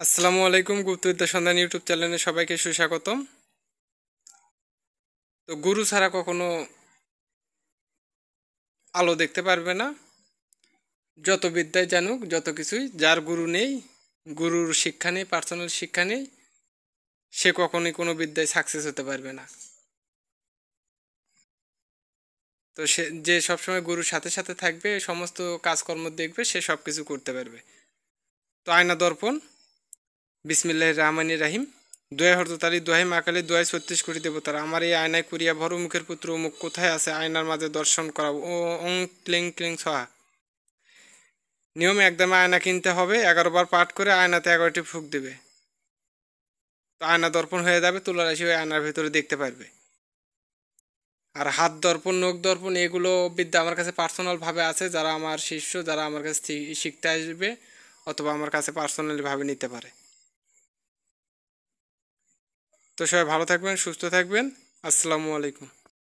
আসসালামু আলাইকুম। গুপ্তবিদ্যা সন্ধান ইউটিউব চ্যানেলে সবাইকে সুস্বাগতম। তো গুরু ছাড়া কখনো আলো দেখতে পারবে না। যত বিদ্যায় জানুক, যত কিছুই, যার গুরু নেই, গুরুর শিক্ষা নেই, পার্সোনাল শিক্ষা নেই, সে কখনোই কোনো বিদ্যায় সাকসেস হতে পারবে না। তো সে যে সবসময় গুরুর সাথে সাথে থাকবে, সমস্ত কাজকর্ম দেখবে, সে সব কিছু করতে পারবে। তো আয়না দর্পণ, বিসমিল্লাহির রহমানির রাহিম। দোয়া হরতালি দোহাই মাকালি দোয়াই 36 কোটি দেবতার, আমার এই আয়নায় করিয়া ভর মুখের পুত্র মুখ কোথায় আছে, আয়নার মাঝে দর্শন করাবো ও ওং ক্লিং ক্লিং সহা। নিয়ম একদমে আয়না কিনতে হবে, 11 বার পাঠ করে আয়নাতে 11টি ফুঁক দেবে। তো আয়না দর্পণ হয়ে যাবে, তুলা রাশি ওই আয়নার ভেতরে দেখতে পারবে। আর হাত দর্পণ, নখ দর্পণ, এগুলো বিদ্যা আমার কাছে পার্সোনালভাবে আছে। যারা আমার শিষ্য, যারা আমার কাছে শিখতে আসবে অথবা আমার কাছে পার্সোনালিভাবে নিতে পারে। তো সবাই ভালো থাকবেন, সুস্থ থাকবেন। আসসালামু আলাইকুম।